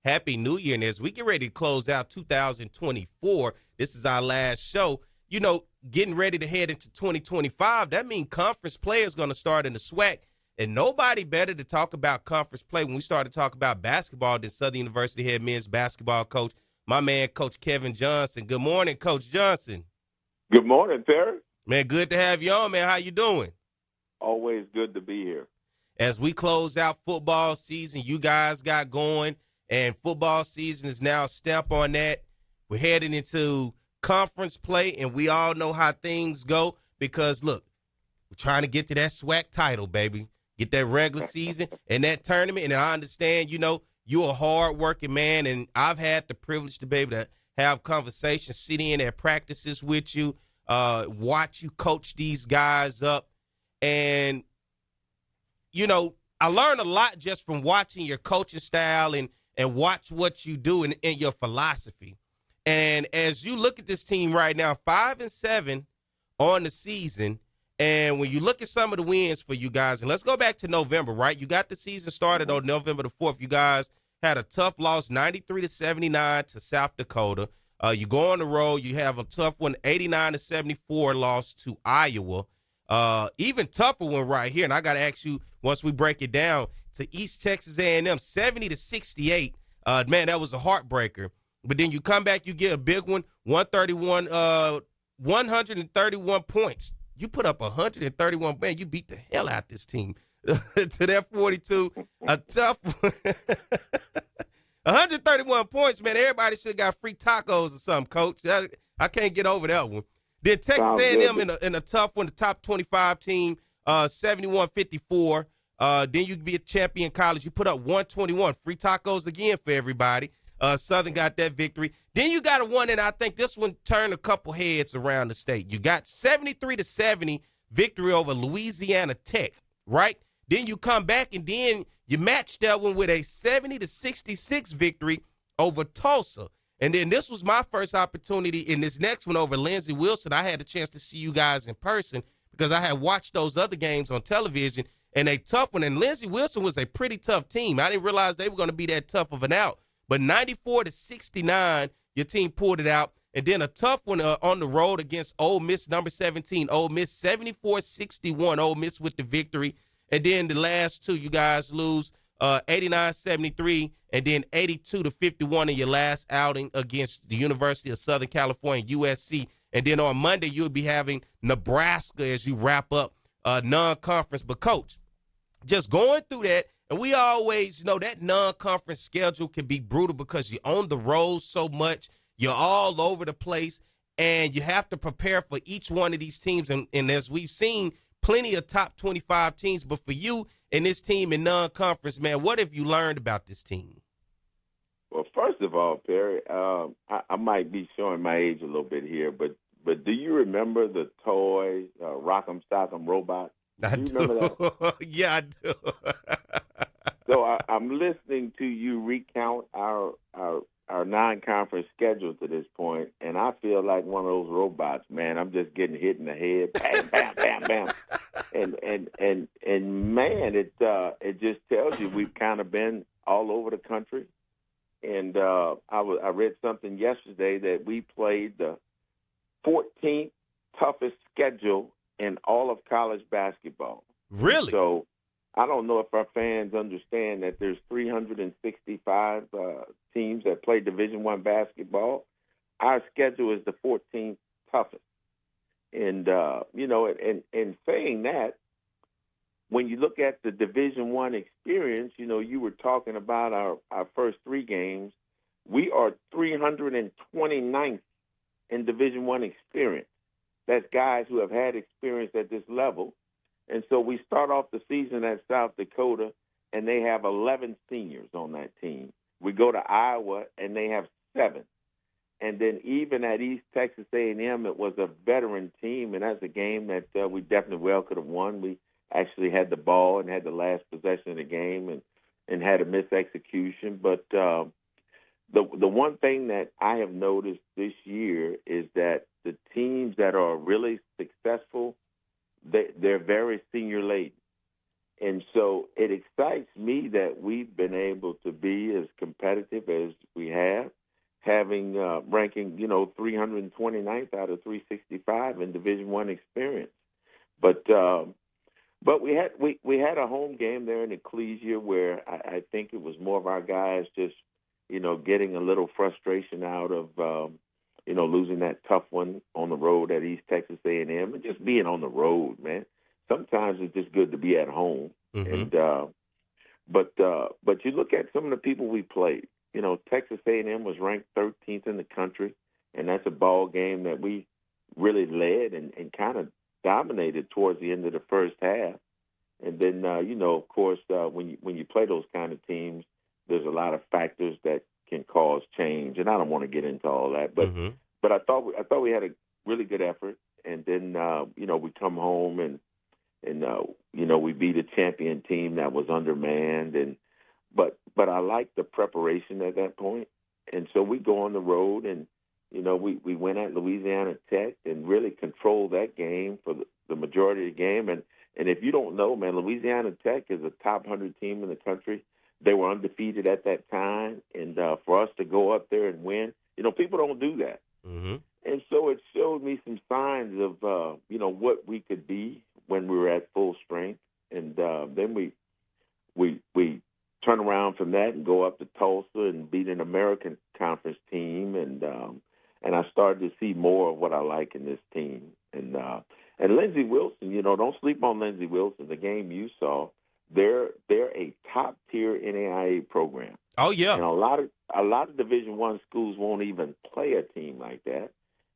Happy New Year. And as we get ready to close out 2024, this is our last show. Getting ready to head into 2025, that means conference play is going to start in the SWAC. And nobody better to talk about conference play when we start to talk about basketball than Southern University head men's basketball coach, my man, Coach Kevin Johnson. Good morning, Coach Johnson. Good morning, Terry. Man, good to have you on, man. How you doing? Always good to be here. As we close out football season, you guys got going, and football season is now a stamp on that. We're heading into conference play, and we all know how things go because, look, we're trying to get to that SWAC title, baby. Get that regular season and that tournament. And I understand, you're a hard-working man, and I've had the privilege to be able to have conversations, sit in at practices with you, watch you coach these guys up. And, I learned a lot just from watching your coaching style and watch what you do and your philosophy. And as you look at this team right now, 5-7 on the season, and when you look at some of the wins for you guys, and let's go back to November, right? You got the season started on November the 4th. You guys had a tough loss, 93-79 to South Dakota. You go on the road. You have a tough one, 89-74 loss to Iowa. Even tougher one right here, and I got to ask you once we break it down, to East Texas A&M, 70-68. Man, that was a heartbreaker. But then you come back, you get a big one, 131 points. You put up 131, man, you beat the hell out this team to that 42. A tough one. 131 points, man. Everybody should have got free tacos or something, Coach. I can't get over that one. Then Texas A&M in a tough one, the top 25 team, 71-54. Then you be a champion college. You put up 121. Free tacos again for everybody. Southern got that victory. Then you got a one, and I think this one turned a couple heads around the state. You got 73-70 victory over Louisiana Tech, right? Then you come back, and then you match that one with a 70-66 victory over Tulsa. And then this was my first opportunity in this next one over Lindsey Wilson. I had a chance to see you guys in person because I had watched those other games on television, and a tough one. And Lindsey Wilson was a pretty tough team. I didn't realize they were going to be that tough of an out. But 94-69, your team pulled it out. And then a tough one on the road against Ole Miss, number 17. Ole Miss, 74-61. Ole Miss with the victory. And then the last two, you guys lose 89-73 and then 82-51 in your last outing against the University of Southern California, USC. And then on Monday, you'll be having Nebraska as you wrap up non-conference. But, Coach, just going through that, and we always know that non-conference schedule can be brutal because you're on the road so much. You're all over the place, and you have to prepare for each one of these teams. And as we've seen, plenty of top 25 teams. But for you and this team in non-conference, man, what have you learned about this team? Well, first of all, Perry, I might be showing my age a little bit here, but do you remember the toy Rock'em Sock'em robot? I do. Remember that? Yeah, I do. So I'm listening to you recount our non-conference schedule to this point, and I feel like one of those robots, man. I'm just getting hit in the head, bam, bam, bam, bam, and man, it just tells you we've kind of been all over the country. And I read something yesterday that we played the 14th toughest schedule in all of college basketball. Really? So I don't know if our fans understand that there's 365 teams that play Division I basketball. Our schedule is the 14th toughest. And, in saying that, when you look at the Division I experience, you were talking about our first three games. We are 329th in Division I experience. That's guys who have had experience at this level. And so we start off the season at South Dakota, and they have 11 seniors on that team. We go to Iowa, and they have 7. And then even at East Texas A&M, it was a veteran team, and that's a game that we definitely well could have won. We actually had the ball and had the last possession of the game and had a misexecution. But the one thing that I have noticed this year is that the teams that are really successful, they're very senior laden. And so it excites me that we've been able to be as competitive as we have, having ranking, 329th out of 365 in Division I experience. But we had a home game there in Ecclesia where I think it was more of our guys just, getting a little frustration out of, losing that tough one on the road at East Texas A&M and just being on the road, man. Sometimes it's just good to be at home. Mm-hmm. And but you look at some of the people we played. Texas A&M was ranked 13th in the country, and that's a ball game that we really led and kind of dominated towards the end of the first half. And then of course, when you play those kind of teams, there's a lot of factors that can cause change, and I don't want to get into all that, but Mm-hmm. but I thought we had a really good effort, and then we come home and we beat a champion team that was undermanned, but I like the preparation at that point, and so we go on the road and we went at Louisiana Tech and really controlled that game for the majority of the game, and if you don't know, man, Louisiana Tech is a top 100 team in the country. They were undefeated at that time, and for us to go up there and win, people don't do that. Mm-hmm. And so it showed me some signs of, what we could be when we were at full strength. And then we turn around from that and go up to Tulsa and beat an American Conference team. And I started to see more of what I like in this team. And Lindsey Wilson, don't sleep on Lindsey Wilson. The game you saw, they're a top tier NAIA program. Oh yeah. And a lot of Division I schools won't even play a team like that,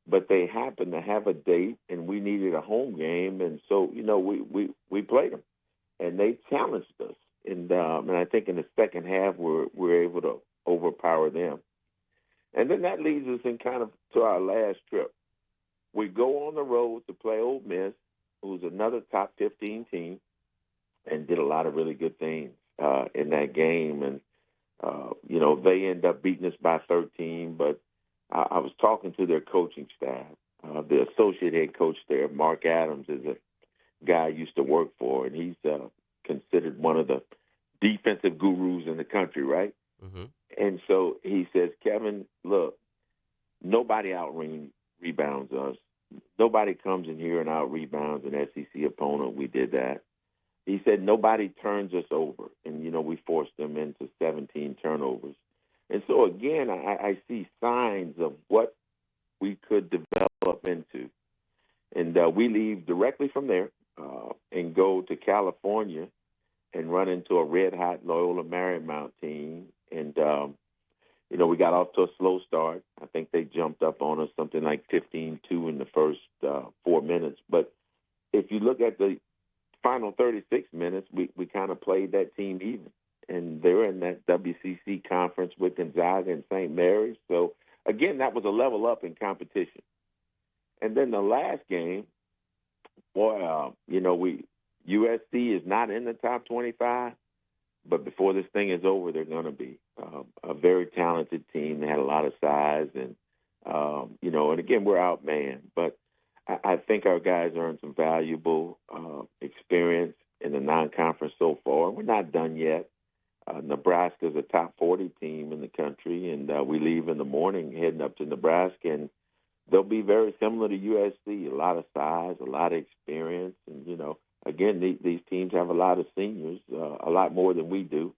but they happen to have a date, and we needed a home game, and so we played them, and they challenged us, and I think in the second half we're able to overpower them, and then that leads us in kind of to our last trip. We go on the road to play Ole Miss, who's another top 15 team, and did a lot of really good things in that game, and they end up beating us by 13, but I was talking to their coaching staff. The associate head coach there, Mark Adams, is a guy I used to work for, and he's considered one of the defensive gurus in the country, right? Mm-hmm. And so he says, Kevin, look, nobody rebounds us. Nobody comes in here and out-rebounds an SEC opponent. We did that. He said nobody turns us over, and, we forced them into 17 turnovers. And so, again, I see signs of what we could develop into. And we leave directly from there and go to California and run into a red-hot Loyola Marymount team. And, we got off to a slow start. I think they jumped up on us something like 15-2 in the first 4 minutes. But if you look at the final 36 minutes, we kind of played that team even. And they're in that WCC conference with Gonzaga and St. Mary's. So, again, that was a level up in competition. And then the last game, USC is not in the top 25, but before this thing is over, they're going to be a very talented team. They had a lot of size, and, and again, we're outmanned. But I think our guys earned some valuable experience in the non-conference so far. We're not done yet. Nebraska is a top 40 team in the country, and we leave in the morning heading up to Nebraska, and they'll be very similar to USC, a lot of size, a lot of experience, and, again, these teams have a lot of seniors, a lot more than we do,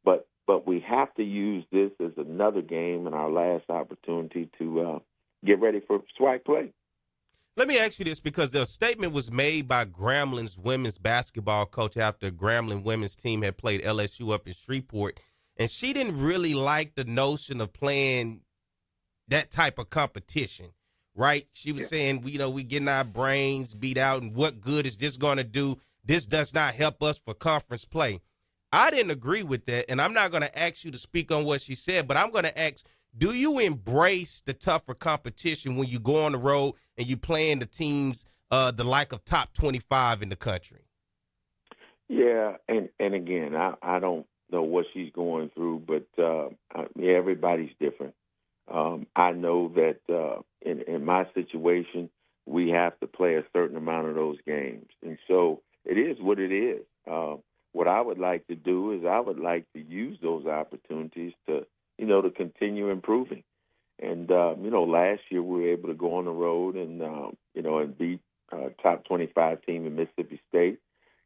but we have to use this as another game and our last opportunity to get ready for SWAC play. Let me ask you this, because the statement was made by Gramblin's women's basketball coach after Grambling women's team had played LSU up in Shreveport, and she didn't really like the notion of playing that type of competition, right? She was saying, we getting our brains beat out, and what good is this going to do? This does not help us for conference play. I didn't agree with that, and I'm not going to ask you to speak on what she said, but I'm going to ask, do you embrace the tougher competition when you go on the road and you playing the teams the like of top 25 in the country? Yeah, and again, I don't know what she's going through, but everybody's different. I know that in my situation, we have to play a certain amount of those games, and so it is what it is. what I would like to do is I would like to use those opportunities to, to continue improving. And, last year we were able to go on the road and, and beat top 25 team in Mississippi State.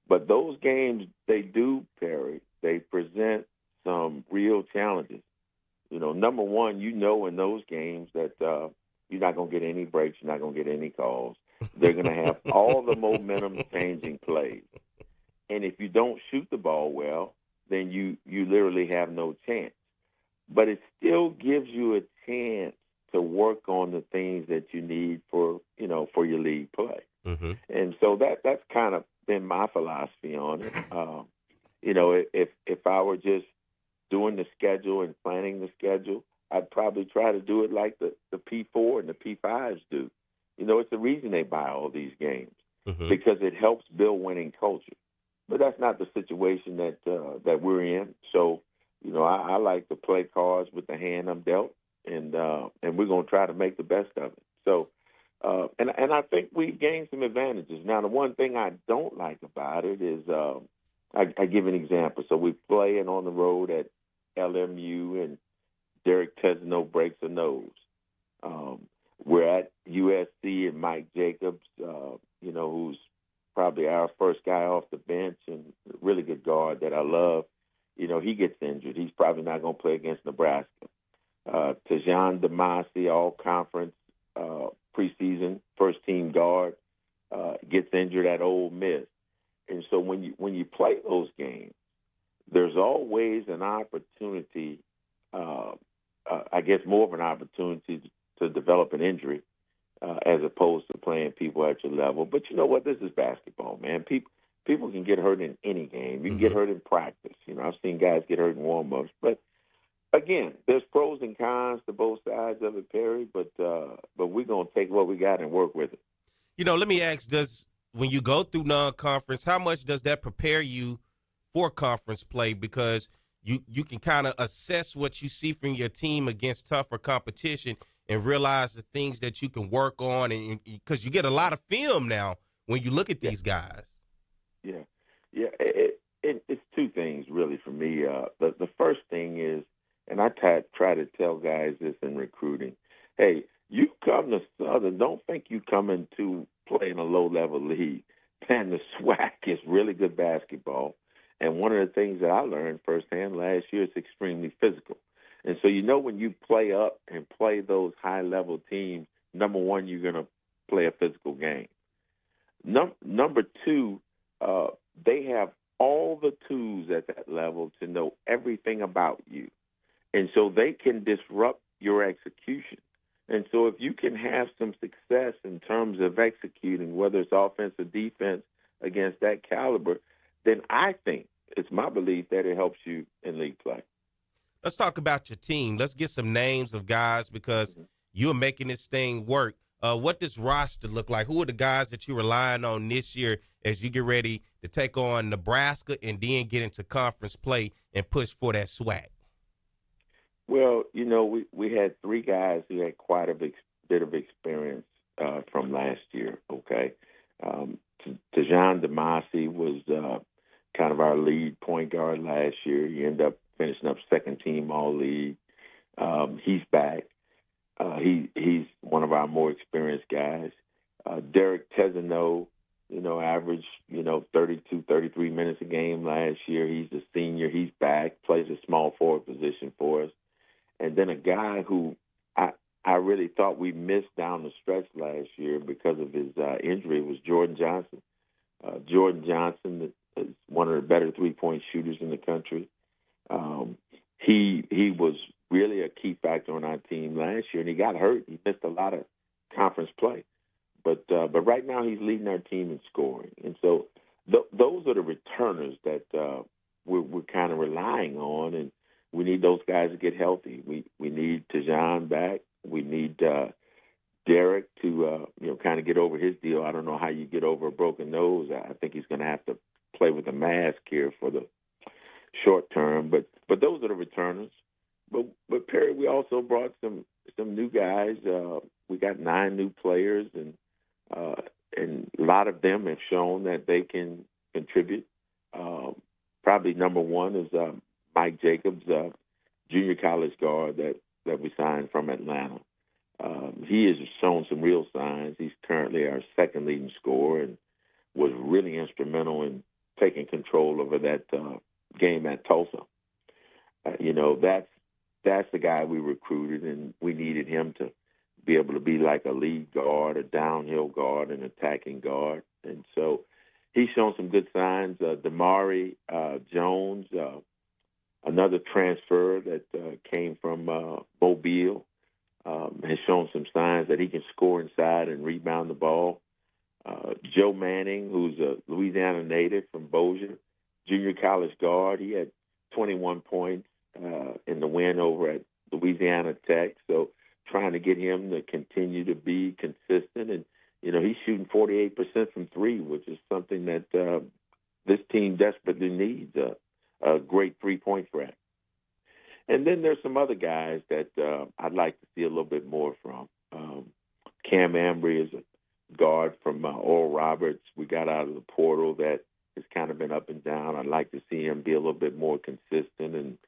But those games, they do, Perry, they present some real challenges. Number one, in those games that you're not going to get any breaks, you're not going to get any calls. They're going to have all the momentum-changing plays. And if you don't shoot the ball well, then you literally have no chance. But it still gives you a chance to work on the things that you need for your league play. Mm-hmm. And so that's kind of been my philosophy on it. If I were just doing the schedule and planning the schedule, I'd probably try to do it like the P4 and the P5s do. It's the reason they buy all these games, mm-hmm. because it helps build winning culture. But that's not the situation that we're in. So, I like to play cards with the hand I'm dealt, and we're going to try to make the best of it. So, and I think we gained some advantages. Now, the one thing I don't like about it is I give an example. So we're playing on the road at LMU, and Derek Tesno breaks a nose. We're at USC, and Mike Jacobs, who's probably our first guy off the bench and a really good guard that I love, he gets injured. He's probably not going to play against Nebraska. Tajon Demasi, all-conference preseason first-team guard, gets injured at Ole Miss. And so when you play those games, there's always an opportunity, I guess more of an opportunity to develop an injury as opposed to playing people at your level. But you know what? This is basketball, man. People can get hurt in any game. You can get hurt in practice. I've seen guys get hurt in warm-ups. But, again, there's pros and cons to both sides of it, Perry, but we're going to take what we got and work with it. Let me ask, when you go through non-conference, how much does that prepare you for conference play? Because you can kind of assess what you see from your team against tougher competition and realize the things that you can work on, and because you get a lot of film now when you look at these guys. Yeah. It's two things really for me. The first thing is, and I try to tell guys this in recruiting, hey, you come to Southern, don't think you come into playing a low-level league. Man, the SWAC is really good basketball. And one of the things that I learned firsthand last year is extremely physical. And so when you play up and play those high-level teams, number one, you're going to play a physical game. Number two, they have all the tools at that level to know everything about you. And so they can disrupt your execution. And so if you can have some success in terms of executing, whether it's offense or defense against that caliber, then I think it's my belief that it helps you in league play. Let's talk about your team. Let's get some names of guys because you're making this thing work. What does roster look like? Who are the guys that you're relying on this year as you get ready to take on Nebraska and then get into conference play and push for that SWAC? Well, we had three guys who had quite a bit of experience from last year, okay? Tajon Demasi was kind of our lead point guard last year. He ended up finishing up second team all-league. He's back. He's one of our more experienced guys. Derek Tesno, averaged, 32, 33 minutes a game last year. He's a senior. He's back, plays a small forward position for us. And then a guy who I really thought we missed down the stretch last year because of his injury was Jordan Johnson. Jordan Johnson is one of the better three-point shooters in the country. He was really a key factor on our team last year, and he got hurt. He missed a lot of conference play. But right now he's leading our team in scoring. And so those are the returners that we're kind of relying on, and we need those guys to get healthy. We need Tajon back. We need Derek to kind of get over his deal. I don't know how you get over a broken nose. I think he's going to have to play with a mask here for the short term. But those are the returners. But Perry, we also brought some new guys. We got 9 new players, and a lot of them have shown that they can contribute. probably number one is Mike Jacobs, junior college guard that we signed from Atlanta. He has shown some real signs. He's currently our second leading scorer and was really instrumental in taking control over that game at Tulsa. That's the guy we recruited, and we needed him to be able to be like a lead guard, a downhill guard, an attacking guard. And so he's shown some good signs. Damari Jones, another transfer that came from Mobile, has shown some signs that he can score inside and rebound the ball. Joe Manning, who's a Louisiana native from Bossier, junior college guard. He had 21 points in the win over at Louisiana Tech. So trying to get him to continue to be consistent. And, he's shooting 48% from three, which is something that this team desperately needs, a great three-point threat. And then there's some other guys that I'd like to see a little bit more from. Cam Ambry is a guard from Oral Roberts. We got out of the portal that has kind of been up and down. I'd like to see him be a little bit more consistent. And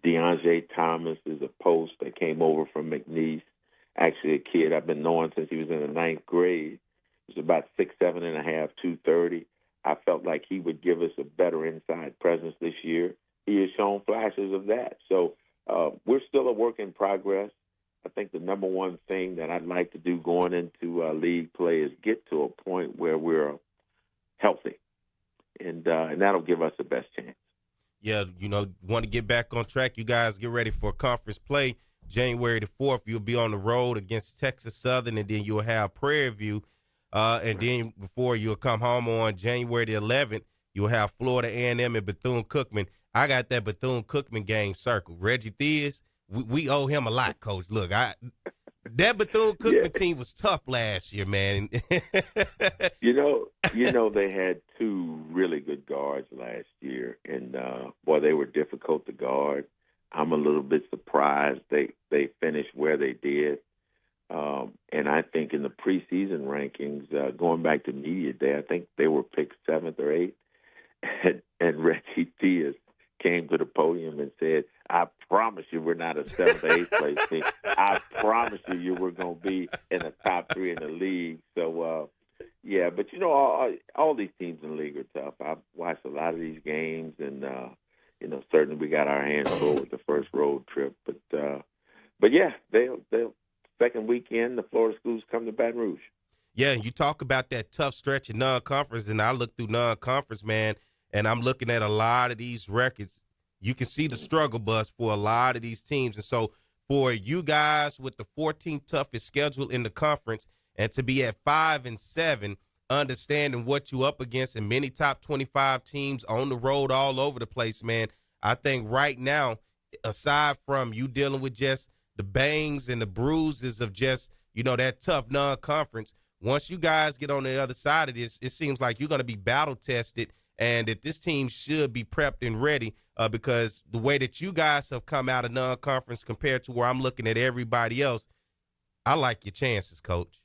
DeAndre Thomas is a post that came over from McNeese, actually a kid I've been knowing since he was in the ninth grade. He was about 6'7" and a half, 230. I felt like he would give us a better inside presence this year. He has shown flashes of that. So we're still a work in progress. I think the number one thing that I'd like to do going into league play is get to a point where we're healthy, and that'll give us the best chance. Yeah, want to get back on track. You guys get ready for conference play. January the 4th, you'll be on the road against Texas Southern, and then you'll have Prairie View. And then before you'll come home on January the 11th, you'll have Florida A&M and Bethune-Cookman. I got that Bethune-Cookman game circled. Reggie Theus, we owe him a lot, Coach. Look, that Bethune-Cookman team was tough last year, man. They had two really good guards last year, and they were difficult to guard. I'm a little bit surprised they finished where they did. And I think in the preseason rankings, going back to media day, I think they were picked 7th or 8th. And Reggie Theus came to the podium and said, I promise you we're not a 7th or 8th place team. I promise you we're going to be in the top 3 in the league. So, but all these teams in the league are tough. I've watched a lot of these games, and certainly we got our hands full with the first road trip. But yeah, they'll second weekend the Florida schools come to Baton Rouge. Yeah, and you talk about that tough stretch in non-conference, and I look through non-conference, man, and I'm looking at a lot of these records. You can see the struggle bus for a lot of these teams, and so for you guys with the 14th toughest schedule in the conference, and to be at 5-7, understanding what you up against and many top 25 teams on the road all over the place, man, I think right now, aside from you dealing with just the bangs and the bruises of just, that tough non-conference, once you guys get on the other side of this, it seems like you're going to be battle-tested, and that this team should be prepped and ready because the way that you guys have come out of non-conference compared to where I'm looking at everybody else, I like your chances, Coach.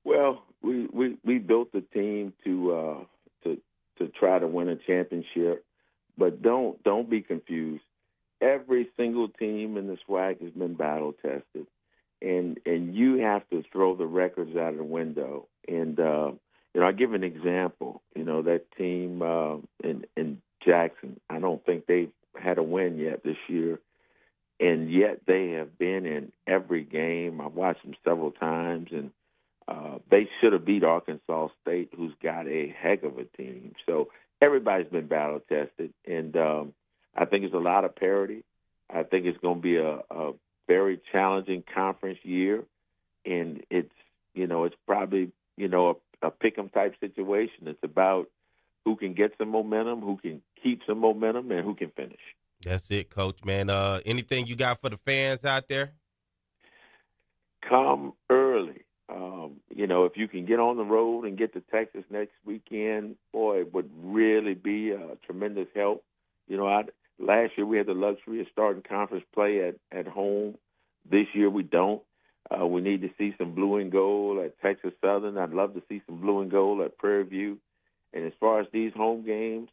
Well, we built the team to try to win a championship, but don't be confused. Every single team in the SWAC has been battle tested, and you have to throw the records out of the window. And I'll give an example. That team in Jackson, I don't think they've had a win yet this year, and yet they have been in every game. I've watched them several times, and they should have beat Arkansas State, who's got a heck of a team. So everybody's been battle tested, and I think it's a lot of parity. I think it's going to be a very challenging conference year, and it's probably a pick 'em type situation. It's about who can get some momentum, who can keep some momentum, and who can finish. That's it, Coach, man. Anything you got for the fans out there? Come early. If you can get on the road and get to Texas next weekend, boy, it would really be a tremendous help. Last year we had the luxury of starting conference play at home. This year we don't. We need to see some blue and gold at Texas Southern. I'd love to see some blue and gold at Prairie View. And as far as these home games,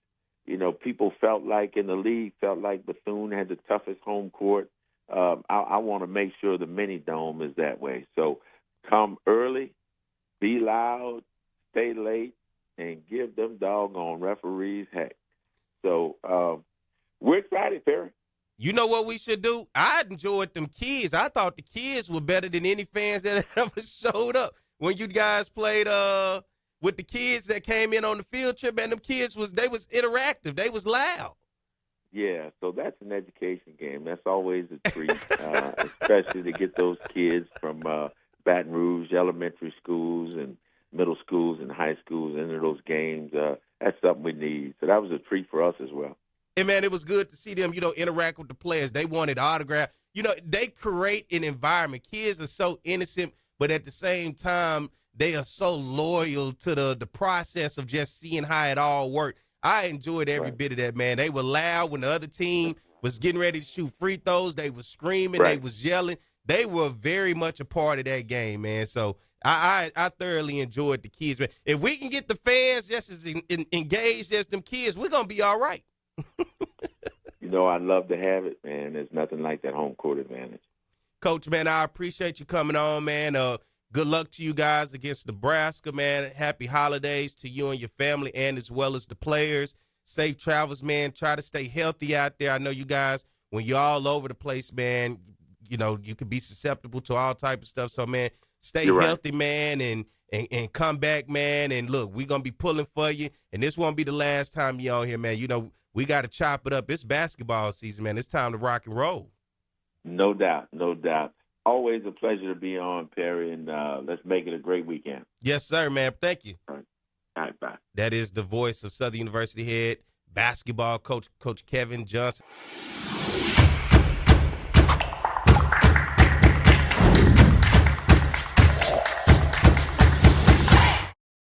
people felt like in the league felt like Bethune had the toughest home court. I want to make sure the mini dome is that way. So come early, be loud, stay late, and give them doggone referees heck. So we're excited, Perry. You know what we should do? I enjoyed them kids. I thought the kids were better than any fans that ever showed up when you guys played with the kids that came in on the field trip. And them kids was interactive. They was loud. Yeah, so that's an education game. That's always a treat, especially to get those kids from Baton Rouge elementary schools and middle schools and high schools into those games. That's something we need. So that was a treat for us as well. And, man, it was good to see them, interact with the players. They wanted autographs. They create an environment. Kids are so innocent, but at the same time, they are so loyal to the process of just seeing how it all worked. I enjoyed every bit of that, man. They were loud when the other team was getting ready to shoot free throws. They were screaming. They was yelling. They were very much a part of that game, man. So I thoroughly enjoyed the kids. Man. If we can get the fans just as engaged as them kids, we're going to be all right. I'd love to have it, man. There's nothing like that home court advantage. Coach, man, I appreciate you coming on, man. Good luck to you guys against Nebraska, man. Happy holidays to you and your family and as well as the players. Safe travels, man. Try to stay healthy out there. I know you guys, when you're all over the place, man, you can be susceptible to all type of stuff. So, man, stay healthy, man, and come back, man. And, look, we're going to be pulling for you, and this won't be the last time you're on here, man. We got to chop it up. It's basketball season, man. It's time to rock and roll. No doubt, no doubt. Always a pleasure to be on, Perry, and let's make it a great weekend. Yes, sir, man. Thank you. All right, bye. That is the voice of Southern University head basketball coach, Coach Kevin Johnson.